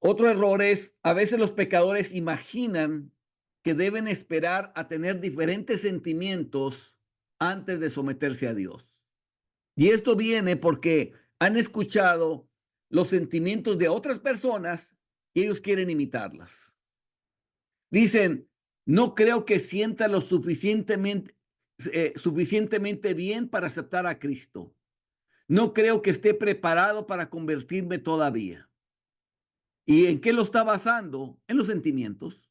Otro error es, a veces los pecadores imaginan que deben esperar a tener diferentes sentimientos antes de someterse a Dios. Y esto viene porque han escuchado los sentimientos de otras personas y ellos quieren imitarlas. Dicen, no creo que sienta lo suficientemente bien para aceptar a Cristo. No creo que esté preparado para convertirme todavía. ¿Y en qué lo está basando? En los sentimientos.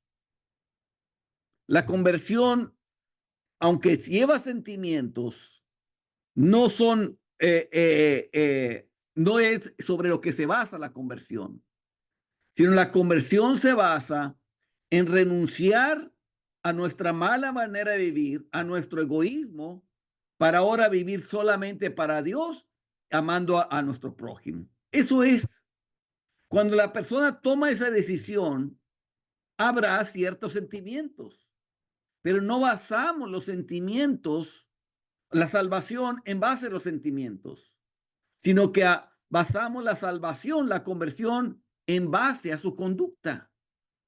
La conversión, aunque lleva sentimientos, no son, no es sobre lo que se basa la conversión, sino la conversión se basa en renunciar a nuestra mala manera de vivir, a nuestro egoísmo, para ahora vivir solamente para Dios, amando a nuestro prójimo. Eso es, cuando la persona toma esa decisión, habrá ciertos sentimientos, pero no basamos los sentimientos, la salvación en base a los sentimientos, sino que basamos la salvación, la conversión en base a su conducta,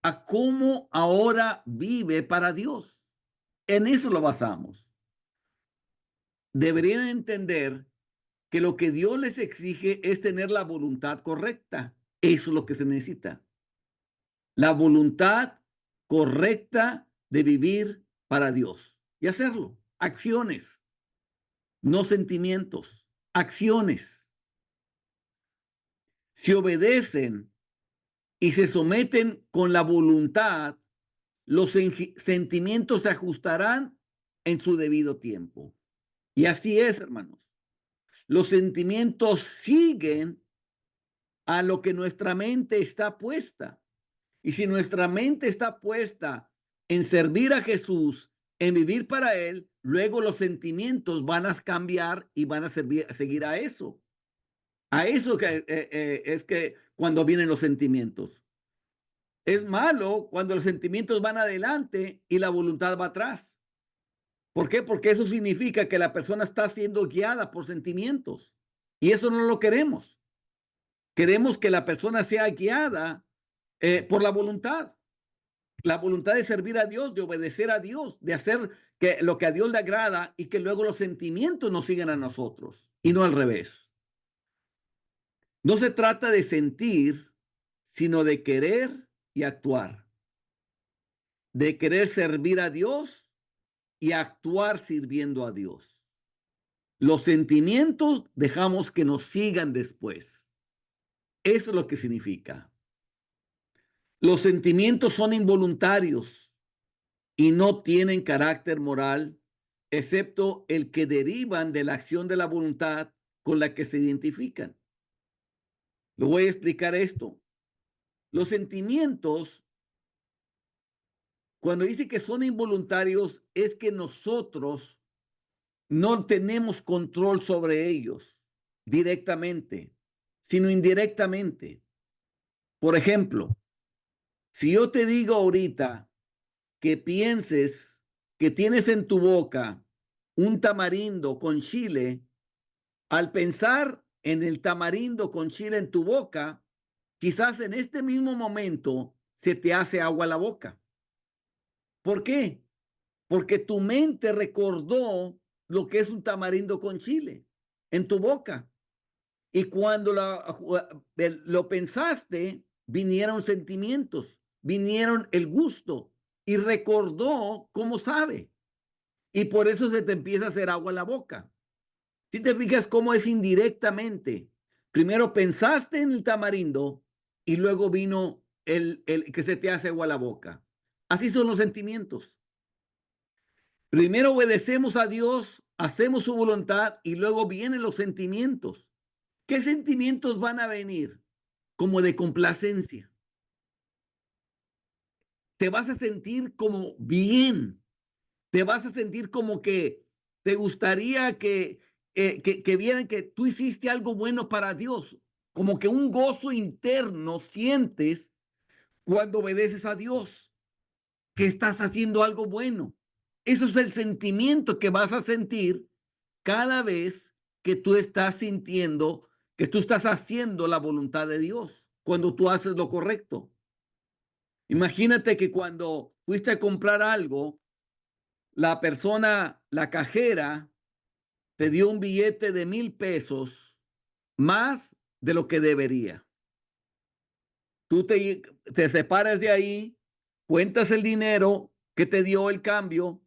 a cómo ahora vive para Dios. En eso lo basamos. Deberían entender que lo que Dios les exige es tener la voluntad correcta. Eso es lo que se necesita. La voluntad correcta de vivir para Dios y hacerlo. Acciones, no sentimientos, acciones. Si obedecen y se someten con la voluntad, los sentimientos se ajustarán en su debido tiempo. Y así es, hermanos. Los sentimientos siguen a lo que nuestra mente está puesta. Y si nuestra mente está puesta en servir a Jesús, en vivir para Él, luego los sentimientos van a cambiar y van a seguir a eso. A eso es que cuando vienen los sentimientos. Es malo cuando los sentimientos van adelante y la voluntad va atrás. ¿Por qué? Porque eso significa que la persona está siendo guiada por sentimientos. Y eso no lo queremos. Queremos que la persona sea guiada por la voluntad de servir a Dios, de obedecer a Dios, de hacer lo que a Dios le agrada y que luego los sentimientos nos sigan a nosotros y no al revés. No se trata de sentir, sino de querer y actuar, de querer servir a Dios y actuar sirviendo a Dios. Los sentimientos dejamos que nos sigan después. Eso es lo que significa. Los sentimientos son involuntarios y no tienen carácter moral, excepto el que derivan de la acción de la voluntad con la que se identifican. Lo voy a explicar esto. Los sentimientos, cuando dice que son involuntarios, es que nosotros no tenemos control sobre ellos directamente, sino indirectamente. Por ejemplo, si yo te digo ahorita que pienses que tienes en tu boca un tamarindo con chile, al pensar en el tamarindo con chile en tu boca, quizás en este mismo momento se te hace agua la boca. ¿Por qué? Porque tu mente recordó lo que es un tamarindo con chile en tu boca. Y cuando lo pensaste, vinieron sentimientos, vinieron el gusto y recordó cómo sabe. Y por eso se te empieza a hacer agua en la boca. Si te fijas cómo es indirectamente. Primero pensaste en el tamarindo y luego vino el que se te hace agua a la boca. Así son los sentimientos. Primero obedecemos a Dios, hacemos su voluntad y luego vienen los sentimientos. ¿Qué sentimientos van a venir? Como de complacencia. Te vas a sentir como bien. Te vas a sentir como que te gustaría que vieran que tú hiciste algo bueno para Dios. Como que un gozo interno sientes cuando obedeces a Dios, que estás haciendo algo bueno. Eso es el sentimiento que vas a sentir cada vez que tú estás sintiendo que tú estás haciendo la voluntad de Dios. cuando tú haces lo correcto. Imagínate que cuando fuiste a comprar algo, la persona, la cajera, te dio un billete de 1,000 pesos más de lo que debería. Tú te separas de ahí, cuentas el dinero que te dio el cambio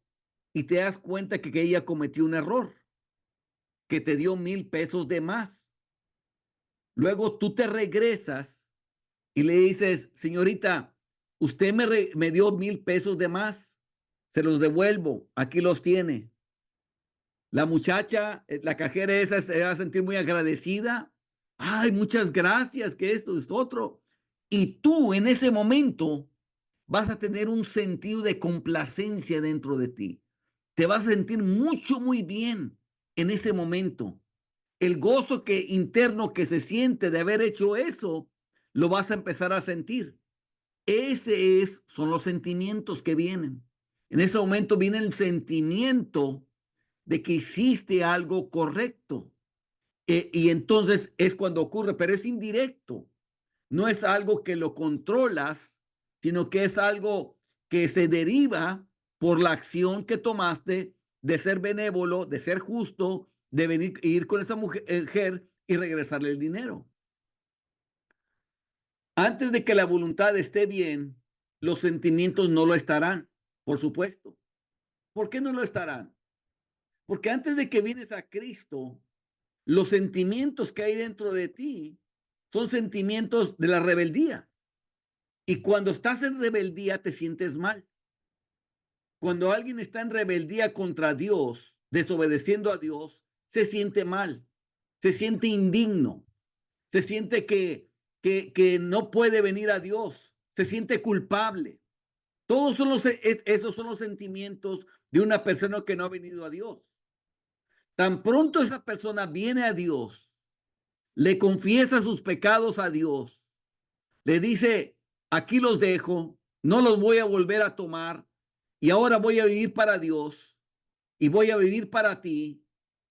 y te das cuenta que ella cometió un error, que te dio 1,000 pesos de más. Luego tú te regresas y le dices, señorita, usted me dio 1,000 pesos de más, se los devuelvo, aquí los tiene. La muchacha, la cajera esa se va a sentir muy agradecida. Ay, muchas gracias, que esto es otro. Y tú en ese momento vas a tener un sentido de complacencia dentro de ti. Te vas a sentir mucho, muy bien en ese momento. El gozo interno que se siente de haber hecho eso, lo vas a empezar a sentir. Son los sentimientos que vienen. En ese momento viene el sentimiento de que hiciste algo correcto. Y entonces es cuando ocurre, pero es indirecto. No es algo que lo controlas, sino que es algo que se deriva por la acción que tomaste de ser benévolo, de ser justo, de venir ir con esa mujer y regresarle el dinero. Antes de que la voluntad esté bien, los sentimientos no lo estarán, por supuesto. ¿Por qué no lo estarán? Porque antes de que vienes a Cristo, los sentimientos que hay dentro de ti son sentimientos de la rebeldía. Y cuando estás en rebeldía te sientes mal. Cuando alguien está en rebeldía contra Dios, desobedeciendo a Dios, se siente mal, se siente indigno, se siente que no puede venir a Dios, se siente culpable. Todos esos son los sentimientos de una persona que no ha venido a Dios. Tan pronto esa persona viene a Dios, le confiesa sus pecados a Dios, le dice, aquí los dejo, no los voy a volver a tomar y ahora voy a vivir para Dios y voy a vivir para ti.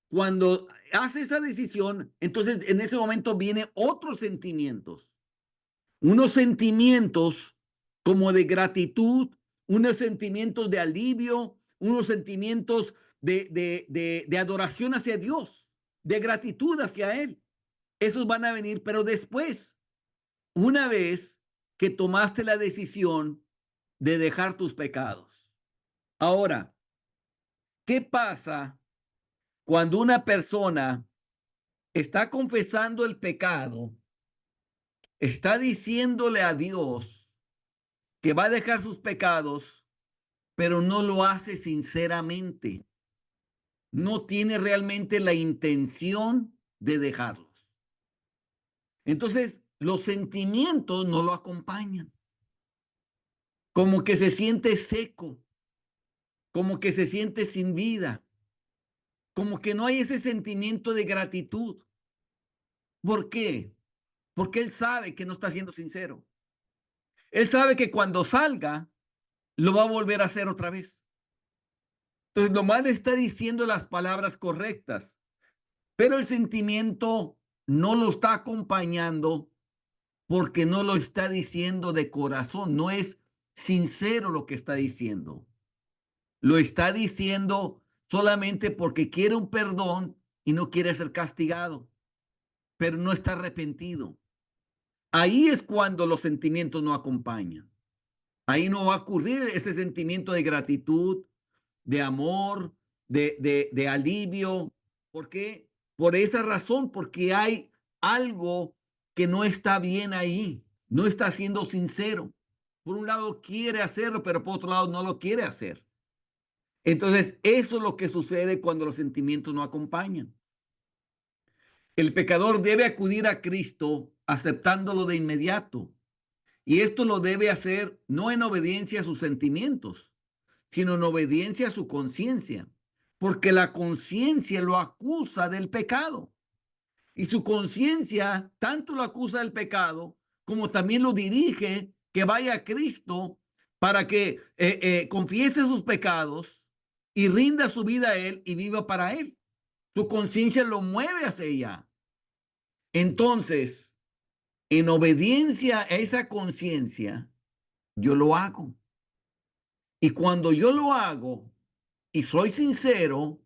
Cuando hace esa decisión, entonces en ese momento vienen otros sentimientos, unos sentimientos como de gratitud, unos sentimientos de alivio, unos sentimientos de adoración hacia Dios, de gratitud hacia Él. Esos van a venir, pero después, una vez que tomaste la decisión de dejar tus pecados. Ahora, ¿qué pasa cuando una persona está confesando el pecado, está diciéndole a Dios que va a dejar sus pecados, pero no lo hace sinceramente? No tiene realmente la intención de dejarlos. Entonces, los sentimientos no lo acompañan. Como que se siente seco, como que se siente sin vida, como que no hay ese sentimiento de gratitud. ¿Por qué? Porque él sabe que no está siendo sincero. Él sabe que cuando salga, lo va a volver a hacer otra vez. Entonces, nomás le está diciendo las palabras correctas, pero el sentimiento no lo está acompañando porque no lo está diciendo de corazón. No es sincero lo que está diciendo. Lo está diciendo solamente porque quiere un perdón y no quiere ser castigado, pero no está arrepentido. Ahí es cuando los sentimientos no acompañan. Ahí no va a ocurrir ese sentimiento de gratitud, de amor, de alivio. ¿Por qué? Por esa razón, porque hay algo que no está bien ahí. No está siendo sincero. Por un lado quiere hacerlo, pero por otro lado no lo quiere hacer. Entonces, eso es lo que sucede cuando los sentimientos no acompañan. El pecador debe acudir a Cristo aceptándolo de inmediato. Y esto lo debe hacer no en obediencia a sus sentimientos, sino en obediencia a su conciencia, porque la conciencia lo acusa del pecado. Y su conciencia tanto lo acusa del pecado como también lo dirige que vaya a Cristo para que confiese sus pecados y rinda su vida a Él y viva para Él. Su conciencia lo mueve hacia ella. Entonces, en obediencia a esa conciencia, yo lo hago. Y cuando yo lo hago y soy sincero,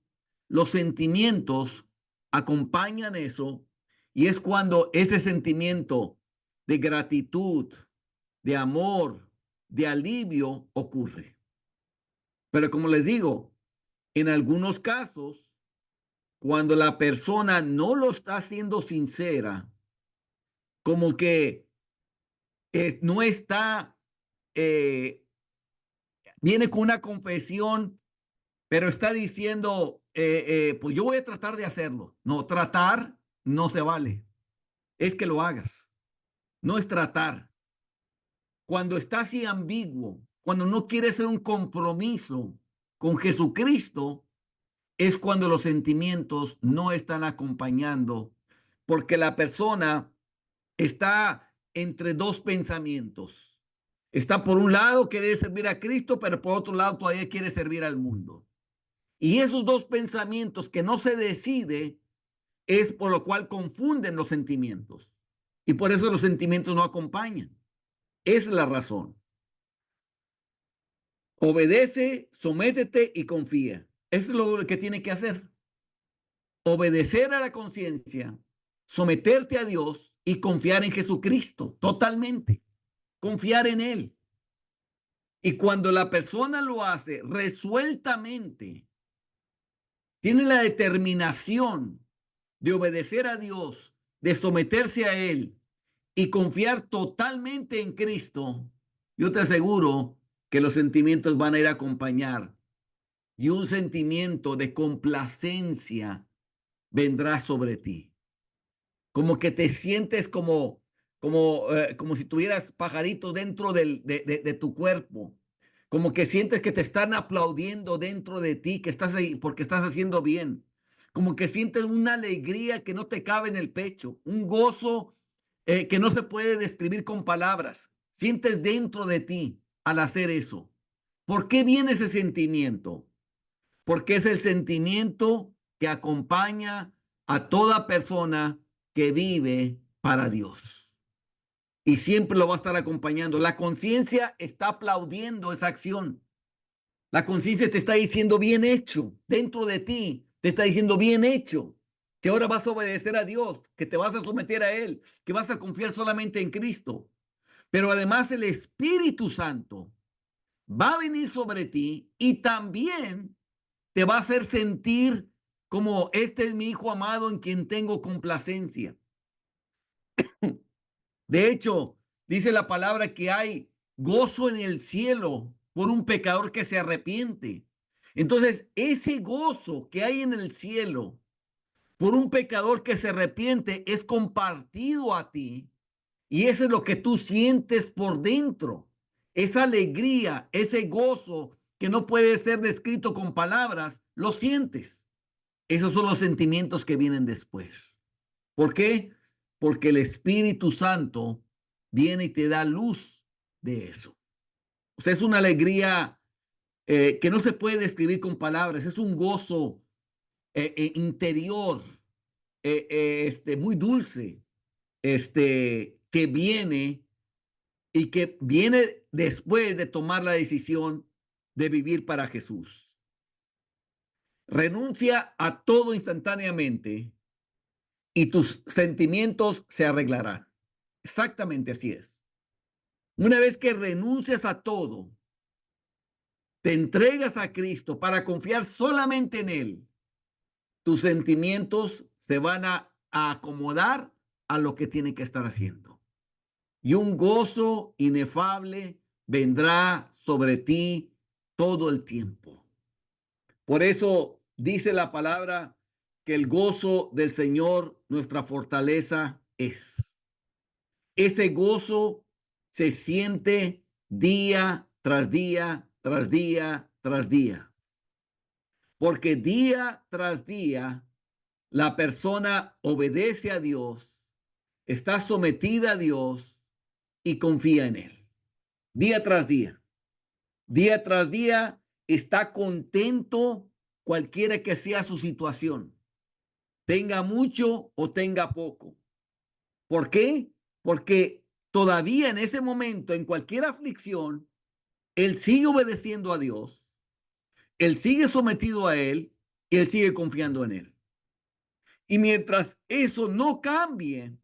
los sentimientos acompañan eso. Y es cuando ese sentimiento de gratitud, de amor, de alivio ocurre. Pero como les digo, en algunos casos, cuando la persona no lo está haciendo sincera, como que no está, eh, viene con una confesión, pero está diciendo, pues yo voy a tratar de hacerlo. No, tratar no se vale. Es que lo hagas. No es tratar. Cuando está así ambiguo, cuando no quiere hacer un compromiso con Jesucristo, es cuando los sentimientos no están acompañando, porque la persona está entre dos pensamientos. Está por un lado quiere servir a Cristo, pero por otro lado todavía quiere servir al mundo. Y esos dos pensamientos que no se decide es por lo cual confunden los sentimientos. Y por eso los sentimientos no acompañan. Es la razón. Obedece, sométete y confía. Eso es lo que tiene que hacer. Obedecer a la conciencia, someterte a Dios y confiar en Jesucristo totalmente. Confiar en Él. Y cuando la persona lo hace resueltamente, tiene la determinación de obedecer a Dios, de someterse a Él y confiar totalmente en Cristo, yo te aseguro que los sentimientos van a ir a acompañar y un sentimiento de complacencia vendrá sobre ti. Como que te sientes como si tuvieras pajaritos dentro de tu cuerpo. Como que sientes que te están aplaudiendo dentro de ti, que estás ahí porque estás haciendo bien. Como que sientes una alegría que no te cabe en el pecho, un gozo que no se puede describir con palabras. Sientes dentro de ti al hacer eso. ¿Por qué viene ese sentimiento? Porque es el sentimiento que acompaña a toda persona que vive para Dios. Y siempre lo va a estar acompañando. La conciencia está aplaudiendo esa acción. La conciencia te está diciendo bien hecho. Dentro de ti te está diciendo bien hecho. Que ahora vas a obedecer a Dios, que te vas a someter a Él, que vas a confiar solamente en Cristo. Pero además el Espíritu Santo va a venir sobre ti y también te va a hacer sentir como este es mi hijo amado en quien tengo complacencia. De hecho, dice la palabra que hay gozo en el cielo por un pecador que se arrepiente. Entonces, ese gozo que hay en el cielo por un pecador que se arrepiente es compartido a ti y eso es lo que tú sientes por dentro. Esa alegría, ese gozo que no puede ser descrito con palabras, lo sientes. Esos son los sentimientos que vienen después. ¿Por qué? Porque el Espíritu Santo viene y te da luz de eso. O sea, es una alegría que no se puede describir con palabras. Es un gozo interior, muy dulce, que viene y que viene después de tomar la decisión de vivir para Jesús. Renuncia a todo instantáneamente y tus sentimientos se arreglarán. Exactamente así es. Una vez que renuncias a todo, te entregas a Cristo para confiar solamente en Él, tus sentimientos se van a acomodar a lo que tiene que estar haciendo. Y un gozo inefable vendrá sobre ti todo el tiempo. Por eso dice la palabra que el gozo del Señor, nuestra fortaleza es. Ese gozo se siente día tras día, tras día, tras día. Porque día tras día la persona obedece a Dios, está sometida a Dios y confía en Él. Día tras día. Día tras día está contento cualquiera que sea su situación. Tenga mucho o tenga poco. ¿Por qué? porque todavía en ese momento, en cualquier aflicción, él sigue obedeciendo a Dios, él sigue sometido a él y él sigue confiando en él. Y mientras eso no cambie,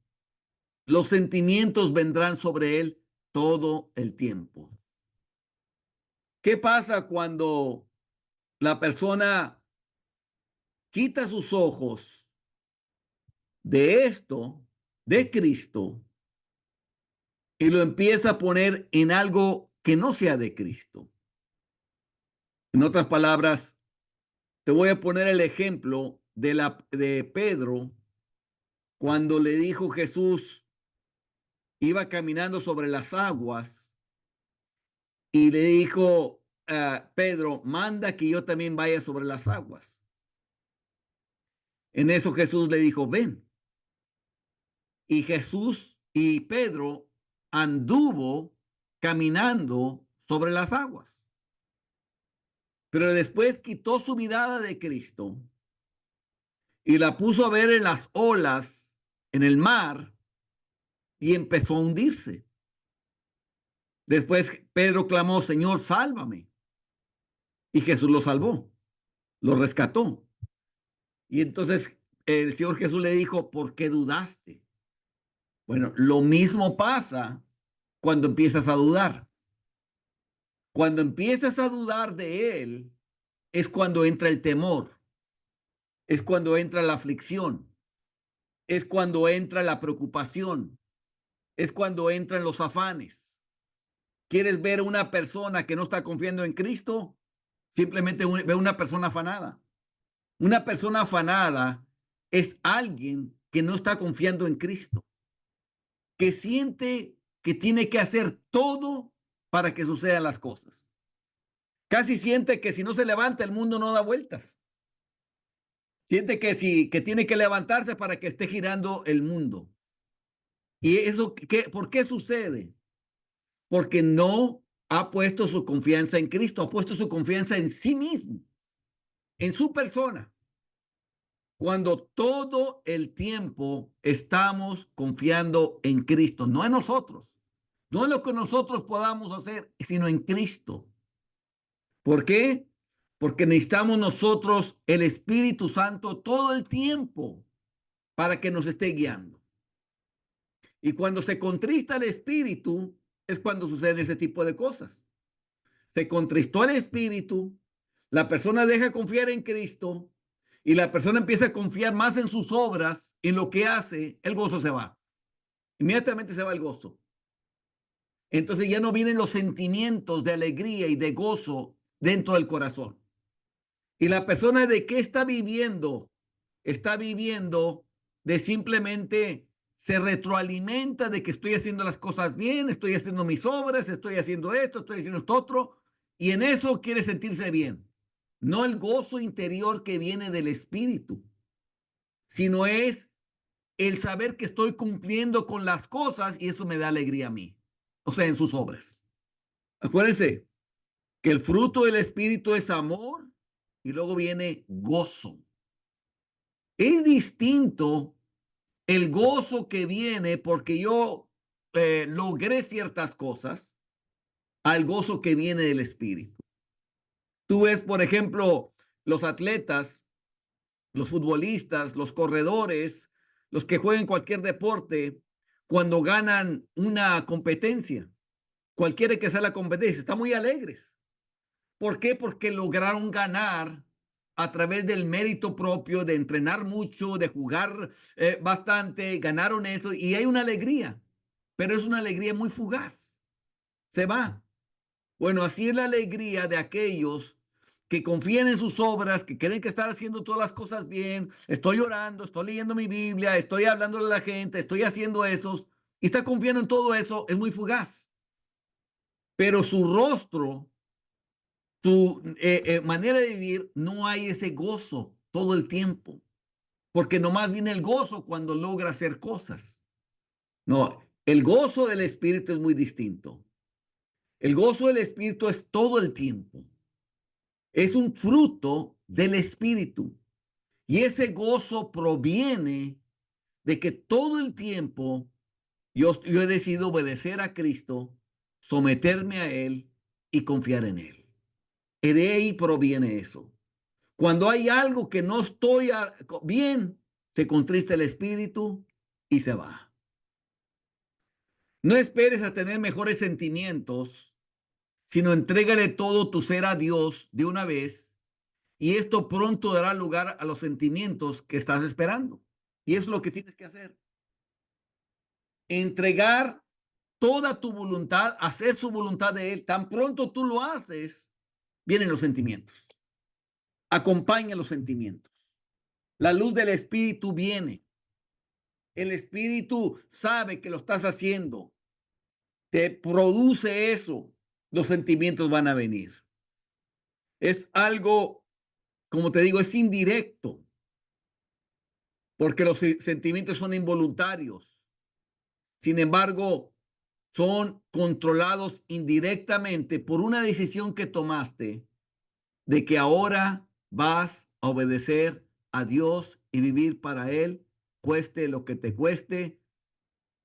los sentimientos vendrán sobre él todo el tiempo. ¿Qué pasa cuando la persona quita sus ojos de esto, de Cristo, y lo empieza a poner en algo que no sea de Cristo? En otras palabras, te voy a poner el ejemplo de Pedro cuando le dijo Jesús, iba caminando sobre las aguas y le dijo a Pedro, manda que yo también vaya sobre las aguas. En eso Jesús le dijo, ven. Y Jesús y Pedro anduvo caminando sobre las aguas. Pero después quitó su mirada de Cristo y la puso a ver en las olas, en el mar, y empezó a hundirse. Después Pedro clamó, Señor, sálvame. Y Jesús lo salvó, lo rescató. Y entonces el Señor Jesús le dijo, ¿por qué dudaste? Bueno, lo mismo pasa cuando empiezas a dudar. Cuando empiezas a dudar de Él, es cuando entra el temor, es cuando entra la aflicción, es cuando entra la preocupación, es cuando entran los afanes. ¿Quieres ver una persona que no está confiando en Cristo? Simplemente ve una persona afanada. Una persona afanada es alguien que no está confiando en Cristo, que siente que tiene que hacer todo para que sucedan las cosas. Casi siente que si no se levanta el mundo no da vueltas. Siente que tiene que levantarse para que esté girando el mundo. ¿Y eso por qué sucede? Porque no ha puesto su confianza en Cristo, ha puesto su confianza en sí mismo, en su persona. Cuando todo el tiempo estamos confiando en Cristo, no en nosotros, no en lo que nosotros podamos hacer, sino en Cristo. ¿Por qué? Porque necesitamos nosotros el Espíritu Santo todo el tiempo para que nos esté guiando. Y cuando se contrista el Espíritu, es cuando sucede ese tipo de cosas. Se contristó el Espíritu, la persona deja de confiar en Cristo y la persona empieza a confiar más en sus obras, en lo que hace, el gozo se va. Inmediatamente se va el gozo. Entonces ya no vienen los sentimientos de alegría y de gozo dentro del corazón. Y la persona de qué está viviendo de simplemente se retroalimenta de que estoy haciendo las cosas bien, estoy haciendo mis obras, estoy haciendo esto, estoy haciendo esto otro, y en eso quiere sentirse bien. No el gozo interior que viene del Espíritu, sino es el saber que estoy cumpliendo con las cosas y eso me da alegría a mí, o sea, en sus obras. Acuérdense que el fruto del Espíritu es amor y luego viene gozo. Es distinto el gozo que viene porque yo logré ciertas cosas al gozo que viene del Espíritu. Tú ves, por ejemplo, los atletas, los futbolistas, los corredores, los que juegan cualquier deporte, cuando ganan una competencia, cualquiera que sea la competencia, están muy alegres. ¿Por qué? Porque lograron ganar a través del mérito propio, de entrenar mucho, de jugar bastante, ganaron eso y hay una alegría, pero es una alegría muy fugaz. Se va. Bueno, así es la alegría de aquellos que confían en sus obras, que creen que están haciendo todas las cosas bien. Estoy orando, estoy leyendo mi Biblia, estoy hablándole a la gente, estoy haciendo eso y está confiando en todo eso, es muy fugaz. Pero su rostro, su manera de vivir, no hay ese gozo todo el tiempo, porque nomás viene el gozo cuando logra hacer cosas. No, el gozo del Espíritu es muy distinto. El gozo del Espíritu es todo el tiempo. Es un fruto del Espíritu. Y ese gozo proviene de que todo el tiempo Yo he decidido obedecer a Cristo, someterme a Él y confiar en Él. Y de ahí proviene eso. Cuando hay algo que no estoy bien, se contrista el espíritu y se va. No esperes a tener mejores sentimientos, sino entrégale todo tu ser a Dios de una vez, y esto pronto dará lugar a los sentimientos que estás esperando. Y es lo que tienes que hacer. Entregar toda tu voluntad, hacer su voluntad de Él. Tan pronto tú lo haces, vienen los sentimientos. Acompaña los sentimientos. La luz del Espíritu viene. El Espíritu sabe que lo estás haciendo. Te produce eso. Los sentimientos van a venir. Es algo, como te digo, es indirecto. Porque los sentimientos son involuntarios. Sin embargo, son controlados indirectamente por una decisión que tomaste de que ahora vas a obedecer a Dios y vivir para Él, cueste lo que te cueste,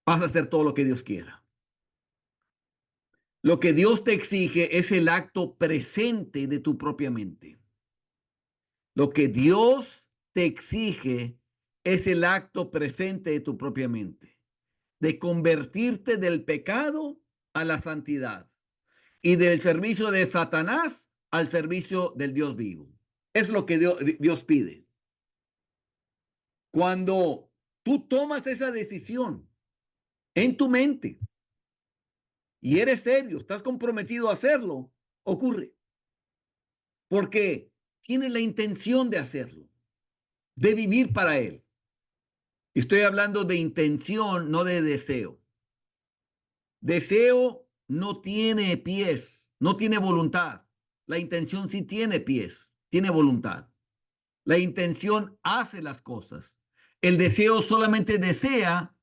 vas a hacer todo lo que Dios quiera. Lo que Dios te exige es el acto presente de tu propia mente. Lo que Dios te exige es el acto presente de tu propia mente, de convertirte del pecado a la santidad y del servicio de Satanás al servicio del Dios vivo. Es lo que Dios pide. Cuando tú tomas esa decisión en tu mente y eres serio, estás comprometido a hacerlo, ocurre. Porque tienes la intención de hacerlo, de vivir para Él. Estoy hablando de intención, no de deseo. Deseo no tiene pies, no tiene voluntad. La intención sí tiene pies, tiene voluntad. La intención hace las cosas. El deseo solamente desea,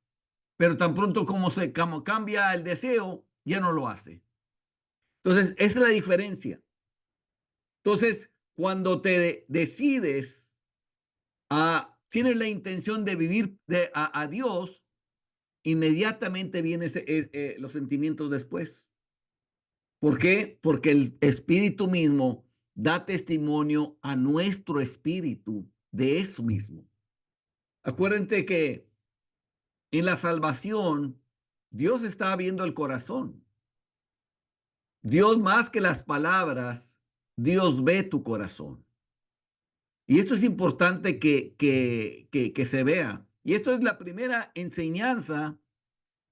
pero tan pronto como cambia el deseo, ya no lo hace. Entonces, esa es la diferencia. Entonces, cuando te decides tienes la intención de vivir a Dios, inmediatamente vienen los sentimientos después. ¿Por qué? Porque el Espíritu mismo da testimonio a nuestro espíritu de eso mismo. Acuérdense que en la salvación, Dios está viendo el corazón. Dios más que las palabras, Dios ve tu corazón. Y esto es importante que se vea. Y esto es la primera enseñanza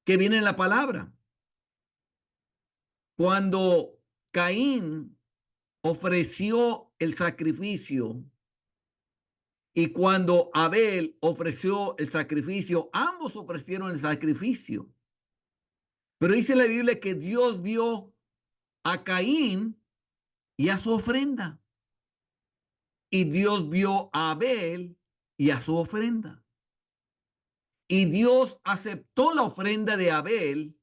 que viene en la palabra. Cuando Caín ofreció el sacrificio y cuando Abel ofreció el sacrificio, ambos ofrecieron el sacrificio. Pero dice la Biblia que Dios vio a Caín y a su ofrenda. Y Dios vio a Abel y a su ofrenda. Y Dios aceptó la ofrenda de Abel,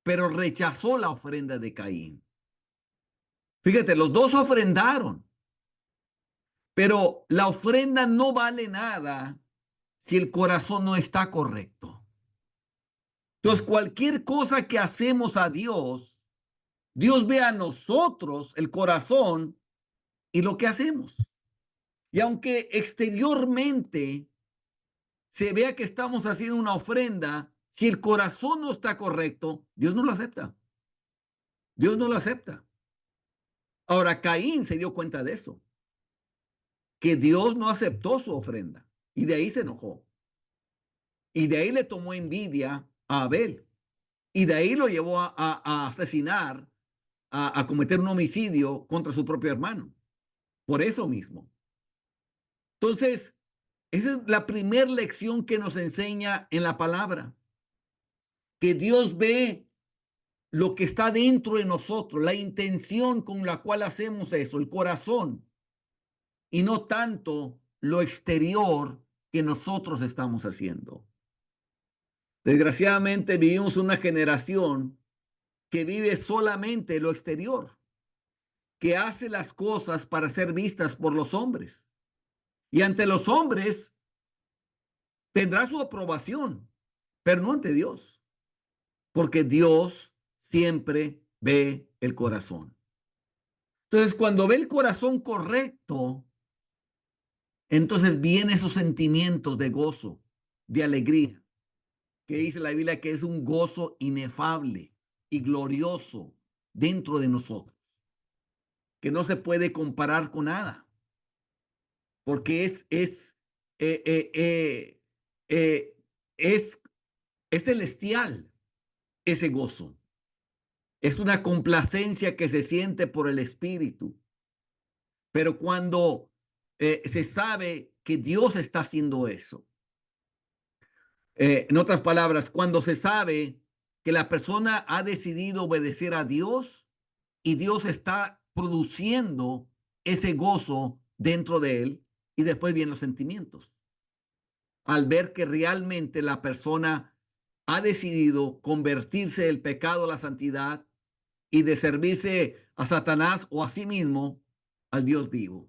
pero rechazó la ofrenda de Caín. Fíjate, los dos ofrendaron, pero la ofrenda no vale nada si el corazón no está correcto. Entonces, cualquier cosa que hacemos a Dios, Dios ve a nosotros el corazón y lo que hacemos. Y aunque exteriormente se vea que estamos haciendo una ofrenda, si el corazón no está correcto, Dios no lo acepta. Dios no lo acepta. Ahora, Caín se dio cuenta de eso, que Dios no aceptó su ofrenda y de ahí se enojó. Y de ahí le tomó envidia a Abel. Y de ahí lo llevó a asesinar, a cometer un homicidio contra su propio hermano. Por eso mismo. Entonces, esa es la primera lección que nos enseña en la palabra. Que Dios ve lo que está dentro de nosotros, la intención con la cual hacemos eso, el corazón, y no tanto lo exterior que nosotros estamos haciendo. Desgraciadamente vivimos una generación que vive solamente lo exterior, que hace las cosas para ser vistas por los hombres. Y ante los hombres tendrá su aprobación, pero no ante Dios. porque Dios siempre ve el corazón. Entonces, cuando ve el corazón correcto, entonces vienen esos sentimientos de gozo, de alegría, que dice la Biblia que es un gozo inefable y glorioso dentro de nosotros, que no se puede comparar con nada, porque eh, eh, eh, eh, es, es celestial ese gozo. Es una complacencia que se siente por el Espíritu. Pero cuando se sabe que Dios está haciendo eso, en otras palabras, cuando se sabe que la persona ha decidido obedecer a Dios y Dios está produciendo ese gozo dentro de él, y después vienen los sentimientos. Al ver que realmente la persona ha decidido convertirse del pecado a la santidad y de servirse a Satanás o a sí mismo al Dios vivo.